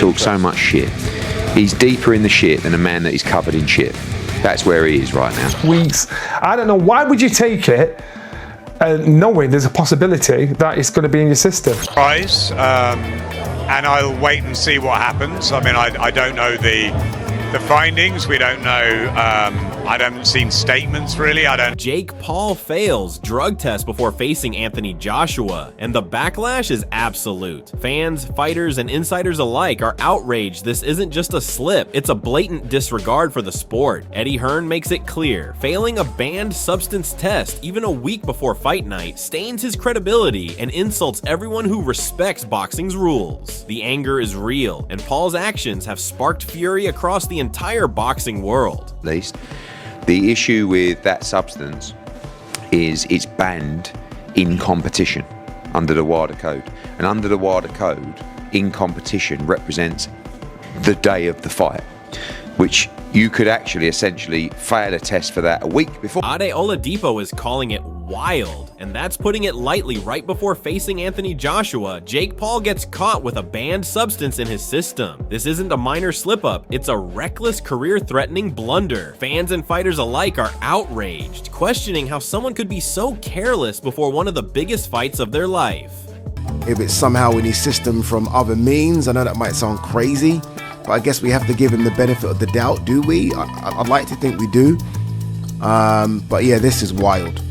talks so much shit. He's deeper in the shit than a man that is covered in shit. That's where he is right now. Weeks. I don't know, why would you take it knowing there's a possibility that it's going to be in your system? Price, and I'll wait and see what happens. I mean, I don't know the findings. We don't know. I haven't seen statements really. Jake Paul fails drug test before facing Anthony Joshua, and the backlash is absolute. Fans, fighters, and insiders alike are outraged. This isn't just a slip, it's a blatant disregard for the sport. Eddie Hearn makes it clear, failing a banned substance test even a week before fight night stains his credibility and insults everyone who respects boxing's rules. The anger is real, and Paul's actions have sparked fury across the entire boxing world. At least. The issue with that substance is it's banned in competition under the WADA code. And under the WADA code, in competition represents the day of the fight, which you could actually essentially fail a test for that a week before. Ade Oladipo is calling it wild, and that's putting it lightly. Right before facing Anthony Joshua, Jake Paul gets caught with a banned substance in his system. This isn't a minor slip-up, it's a reckless, career-threatening blunder. Fans and fighters alike are outraged, questioning how someone could be so careless before one of the biggest fights of their life. If it's somehow in his system from other means, I know that might sound crazy, but I guess we have to give him the benefit of the doubt, do we? I'd like to think we do. But yeah, this is wild.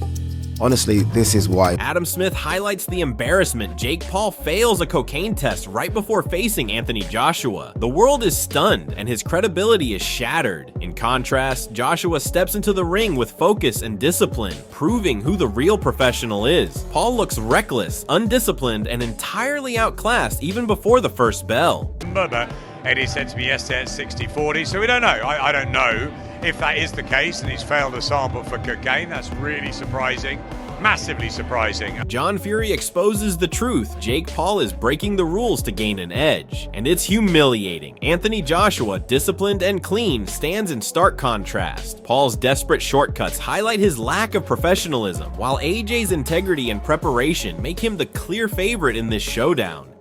Honestly, this is wild. Adam Smith highlights the embarrassment. Jake Paul fails a cocaine test right before facing Anthony Joshua. The world is stunned, and his credibility is shattered. In contrast, Joshua steps into the ring with focus and discipline, proving who the real professional is. Paul looks reckless, undisciplined, and entirely outclassed even before the first bell. Eddie said to me yesterday at 60-40, so we don't know. I don't know if that is the case and he's failed a sample for cocaine. That's really surprising, massively surprising. John Fury exposes the truth. Jake Paul is breaking the rules to gain an edge, and it's humiliating. Anthony Joshua, disciplined and clean, stands in stark contrast. Paul's desperate shortcuts highlight his lack of professionalism, while AJ's integrity and preparation make him the clear favorite in this showdown.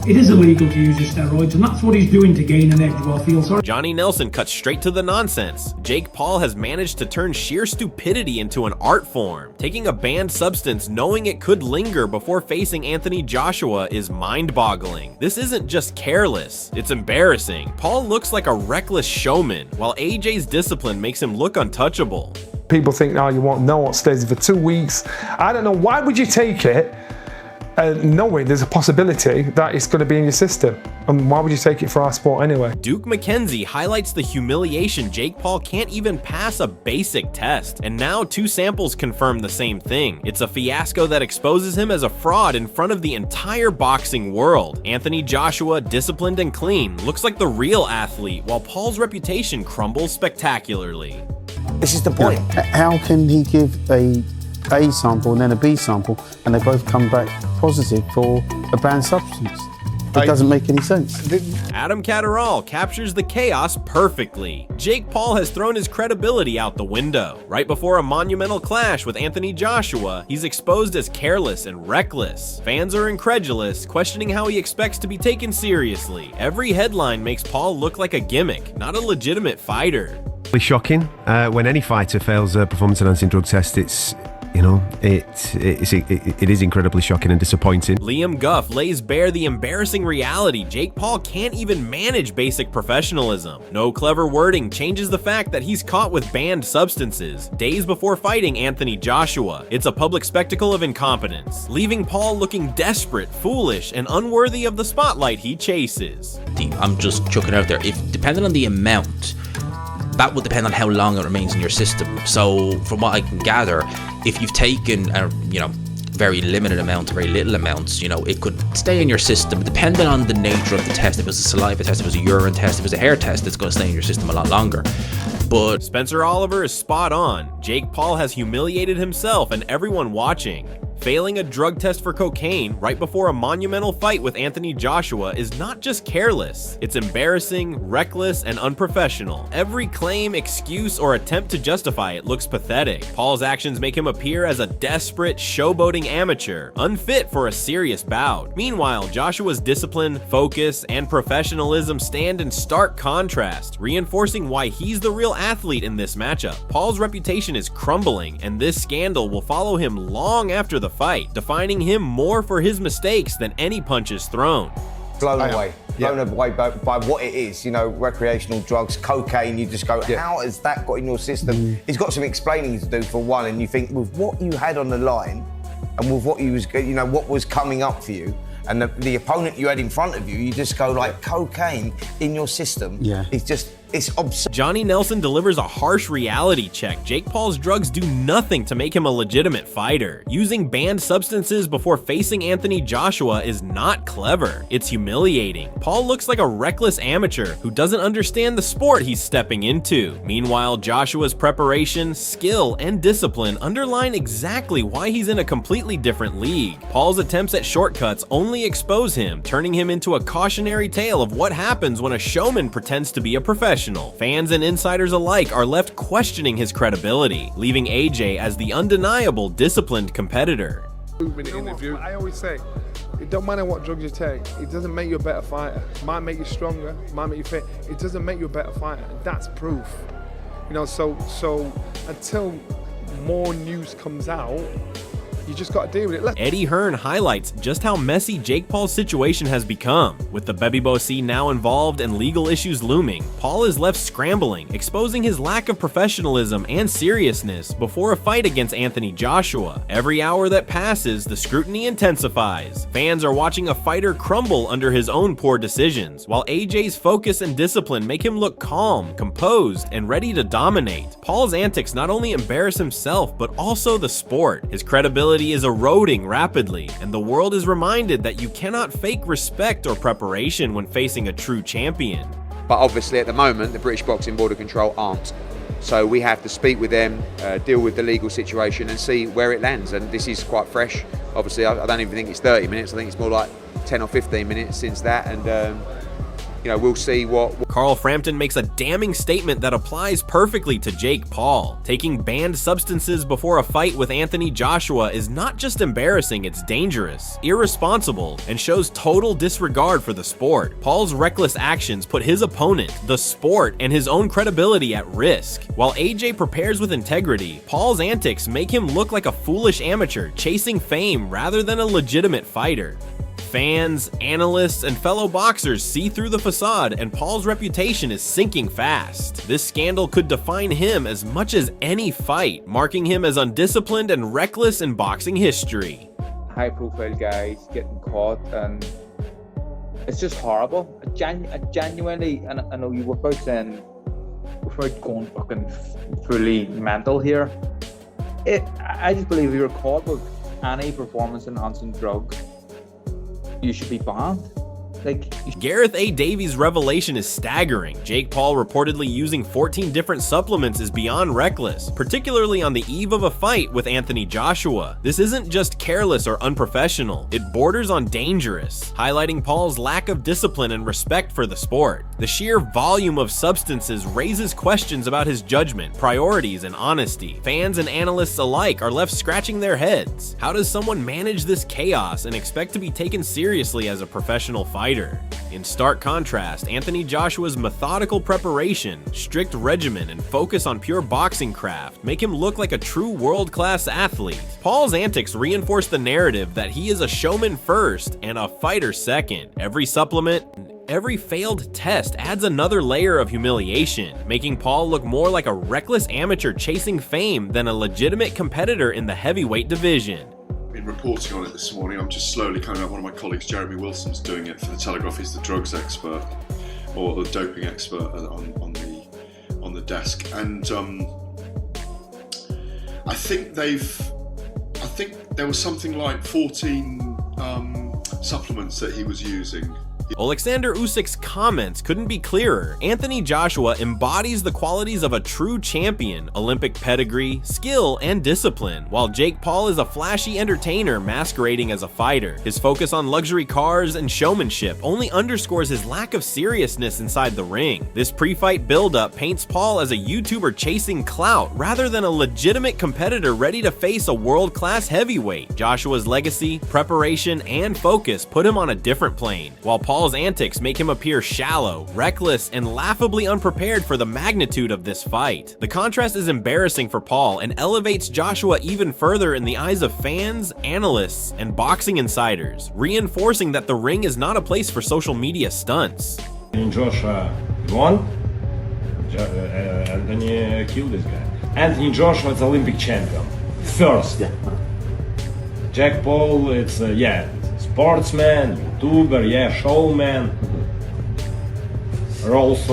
It is illegal to use your steroids, and that's what he's doing to gain an edge. Well, feel sorry. Johnny Nelson cuts straight to the nonsense. Jake Paul has managed to turn sheer stupidity into an art form. Taking a banned substance knowing it could linger before facing Anthony Joshua is mind-boggling. This isn't just careless, it's embarrassing. Paul looks like a reckless showman, while AJ's discipline makes him look untouchable. People think, now you won't know what stays for 2 weeks. I don't know, why would you take it knowing there's a possibility that it's going to be in your system? And why would you take it for our sport anyway? Duke McKenzie highlights the humiliation. Jake Paul can't even pass a basic test, and now 2 samples confirm the same thing. It's a fiasco that exposes him as a fraud in front of the entire boxing world. Anthony Joshua, disciplined and clean, looks like the real athlete, while Paul's reputation crumbles spectacularly. This is the point. How can he give a sample and then a B sample, and they both come back positive for a banned substance? It doesn't make any sense. Adam Catterall captures the chaos perfectly. Jake Paul has thrown his credibility out the window. Right before a monumental clash with Anthony Joshua, he's exposed as careless and reckless. Fans are incredulous, questioning how he expects to be taken seriously. Every headline makes Paul look like a gimmick, not a legitimate fighter. Shocking. When any fighter fails a performance-enhancing drug test, it is incredibly shocking and disappointing. Liam Guff lays bare the embarrassing reality. Jake Paul can't even manage basic professionalism. No clever wording changes the fact that he's caught with banned substances days before fighting Anthony Joshua. It's a public spectacle of incompetence, leaving Paul looking desperate, foolish, and unworthy of the spotlight he chases. I'm just chucking it out there. If depending on the amount, that will depend on how long it remains in your system. So from what I can gather, if you've taken a very limited amount, very little amounts, it could stay in your system depending on the nature of the test. If it was a saliva test, if it was a urine test, if it was a hair test, it's going to stay in your system a lot longer. But Spencer Oliver is spot on. Jake Paul has humiliated himself and everyone watching. Failing a drug test for cocaine right before a monumental fight with Anthony Joshua is not just careless, it's embarrassing, reckless, and unprofessional. Every claim, excuse, or attempt to justify it looks pathetic. Paul's actions make him appear as a desperate, showboating amateur, unfit for a serious bout. Meanwhile, Joshua's discipline, focus, and professionalism stand in stark contrast, reinforcing why he's the real athlete in this matchup. Paul's reputation is crumbling, and this scandal will follow him long after the fight, defining him more for his mistakes than any punches thrown. Blown away by what it is, you know, recreational drugs, cocaine. You just go, how has that got in your system? He's got some explaining to do for one, and you think with what you had on the line and with what you was, you know, what was coming up for you, and the opponent you had in front of you, you just go like, cocaine in your system. It's absurd. Johnny Nelson delivers a harsh reality check. Jake Paul's drugs do nothing to make him a legitimate fighter. Using banned substances before facing Anthony Joshua is not clever. It's humiliating. Paul looks like a reckless amateur who doesn't understand the sport he's stepping into. Meanwhile, Joshua's preparation, skill, and discipline underline exactly why he's in a completely different league. Paul's attempts at shortcuts only expose him, turning him into a cautionary tale of what happens when a showman pretends to be a professional. Fans and insiders alike are left questioning his credibility, leaving AJ as the undeniable, disciplined competitor. I always say, it don't matter what drugs you take, it doesn't make you a better fighter. It might make you stronger, it might make you fit, it doesn't make you a better fighter. That's proof. You know, so until more news comes out, you just got to deal with it. Eddie Hearn highlights just how messy Jake Paul's situation has become. With the Bebe Bossi now involved and legal issues looming, Paul is left scrambling, exposing his lack of professionalism and seriousness before a fight against Anthony Joshua. Every hour that passes, the scrutiny intensifies. Fans are watching a fighter crumble under his own poor decisions, while AJ's focus and discipline make him look calm, composed, and ready to dominate. Paul's antics not only embarrass himself, but also the sport. His credibility is eroding rapidly, and the world is reminded that you cannot fake respect or preparation when facing a true champion. But obviously at the moment, the British Boxing Board of Control aren't. So we have to speak with them, deal with the legal situation and see where it lands. And this is quite fresh. Obviously, I don't even think it's 30 minutes. I think it's more like 10 or 15 minutes since that. And you know, we'll see what... Carl Frampton makes a damning statement that applies perfectly to Jake Paul. Taking banned substances before a fight with Anthony Joshua is not just embarrassing, it's dangerous, irresponsible, and shows total disregard for the sport. Paul's reckless actions put his opponent, the sport, and his own credibility at risk. While AJ prepares with integrity, Paul's antics make him look like a foolish amateur chasing fame rather than a legitimate fighter. Fans, analysts, and fellow boxers see through the facade, and Paul's reputation is sinking fast. This scandal could define him as much as any fight, marking him as undisciplined and reckless in boxing history. High-profile guys getting caught, and it's just horrible. Genuinely, and I know you were about saying, without going fucking fully mental here, I just believe if you're caught with any performance-enhancing drug, you should be banned. Gareth A. Davies' revelation is staggering. Jake Paul reportedly using 14 different supplements is beyond reckless, particularly on the eve of a fight with Anthony Joshua. This isn't just careless or unprofessional, it borders on dangerous, highlighting Paul's lack of discipline and respect for the sport. The sheer volume of substances raises questions about his judgment, priorities, and honesty. Fans and analysts alike are left scratching their heads. How does someone manage this chaos and expect to be taken seriously as a professional fighter? In stark contrast, Anthony Joshua's methodical preparation, strict regimen, and focus on pure boxing craft make him look like a true world-class athlete. Paul's antics reinforce the narrative that he is a showman first and a fighter second. Every supplement, every failed test adds another layer of humiliation, making Paul look more like a reckless amateur chasing fame than a legitimate competitor in the heavyweight division. Been reporting on it this morning. I'm just slowly coming up. One of my colleagues, Jeremy Wilson's doing it for the Telegraph. He's the drugs expert or the doping expert on the desk, and I think there was something like 14 supplements that he was using Alexander Usyk's comments couldn't be clearer. Anthony Joshua embodies the qualities of a true champion: Olympic pedigree, skill, and discipline, while Jake Paul is a flashy entertainer masquerading as a fighter. His focus on luxury cars and showmanship only underscores his lack of seriousness inside the ring. This pre-fight buildup paints Paul as a YouTuber chasing clout rather than a legitimate competitor ready to face a world-class heavyweight. Joshua's legacy, preparation, and focus put him on a different plane, while Paul's antics make him appear shallow, reckless, and laughably unprepared for the magnitude of this fight. The contrast is embarrassing for Paul and elevates Joshua even further in the eyes of fans, analysts, and boxing insiders, reinforcing that the ring is not a place for social media stunts. Joshua won. Anthony killed this guy. Anthony Joshua is Olympic champion. First. Jack Paul, it's sportsman, YouTuber, showman. Rolls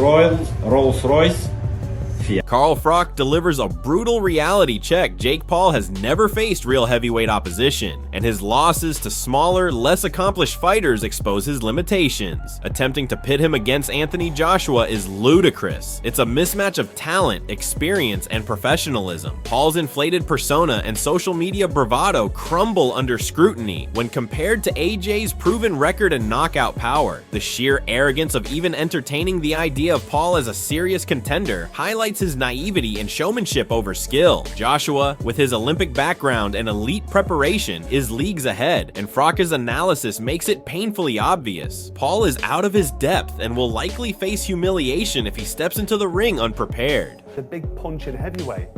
Royce. Carl Froch delivers a brutal reality check. Jake Paul has never faced real heavyweight opposition, and his losses to smaller, less accomplished fighters expose his limitations. Attempting to pit him against Anthony Joshua is ludicrous. It's a mismatch of talent, experience, and professionalism. Paul's inflated persona and social media bravado crumble under scrutiny when compared to AJ's proven record and knockout power. The sheer arrogance of even entertaining the idea of Paul as a serious contender highlights his naivety and showmanship over skill. Joshua, with his Olympic background and elite preparation, is leagues ahead, and Froch's analysis makes it painfully obvious. Paul is out of his depth and will likely face humiliation if he steps into the ring unprepared. The big punch in heavyweight,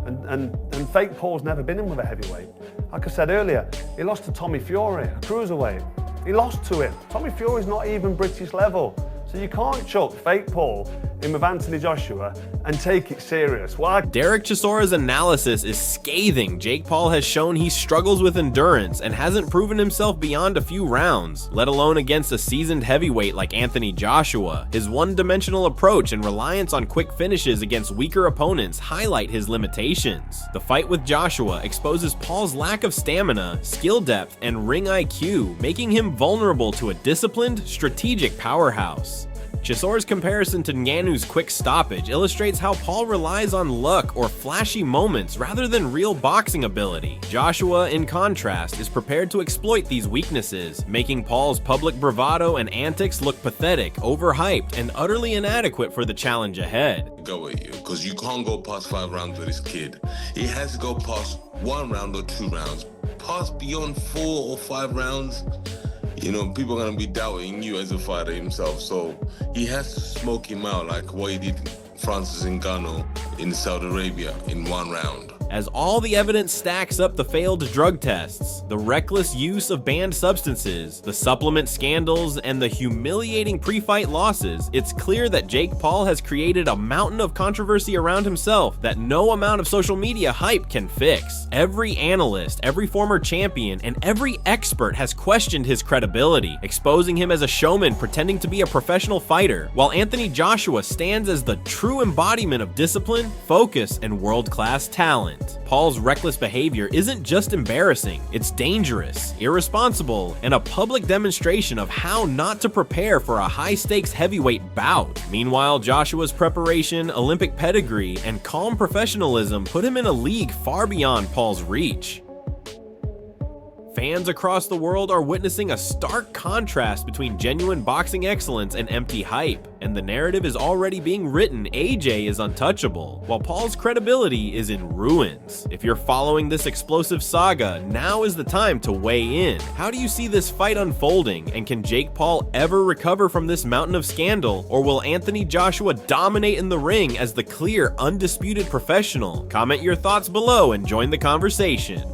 and fake Paul's never been in with a heavyweight. Like I said earlier, he lost to Tommy Fury, a cruiserweight. He lost to him. Tommy Fury's not even British level. So you can't chuck fake Paul in with Anthony Joshua and take it serious. Why? Derek Chisora's analysis is scathing. Jake Paul has shown he struggles with endurance and hasn't proven himself beyond a few rounds, let alone against a seasoned heavyweight like Anthony Joshua. His one-dimensional approach and reliance on quick finishes against weaker opponents highlight his limitations. The fight with Joshua exposes Paul's lack of stamina, skill depth, and ring IQ, making him vulnerable to a disciplined, strategic powerhouse. Chisora's comparison to Ngannou's quick stoppage illustrates how Paul relies on luck or flashy moments rather than real boxing ability. Joshua, in contrast, is prepared to exploit these weaknesses, making Paul's public bravado and antics look pathetic, overhyped, and utterly inadequate for the challenge ahead. Go with you, because you can't go past 5 rounds with this kid. He has to go past 1 round or 2 rounds. Past beyond 4 or 5 rounds, you know, people are going to be doubting you as a fighter himself. So he has to smoke him out like what he did Francis Ngannou in Saudi Arabia in 1 round. As all the evidence stacks up the failed drug tests, the reckless use of banned substances, the supplement scandals, and the humiliating pre-fight losses, it's clear that Jake Paul has created a mountain of controversy around himself that no amount of social media hype can fix. Every analyst, every former champion, and every expert has questioned his credibility, exposing him as a showman pretending to be a professional fighter, while Anthony Joshua stands as the true embodiment of discipline, focus, and world-class talent. Paul's reckless behavior isn't just embarrassing, it's dangerous, irresponsible, and a public demonstration of how not to prepare for a high-stakes heavyweight bout. Meanwhile, Joshua's preparation, Olympic pedigree, and calm professionalism put him in a league far beyond Paul's reach. Fans across the world are witnessing a stark contrast between genuine boxing excellence and empty hype, and the narrative is already being written AJ is untouchable, while Paul's credibility is in ruins. If you're following this explosive saga, now is the time to weigh in. How do you see this fight unfolding, and can Jake Paul ever recover from this mountain of scandal, or will Anthony Joshua dominate in the ring as the clear, undisputed professional? Comment your thoughts below and join the conversation.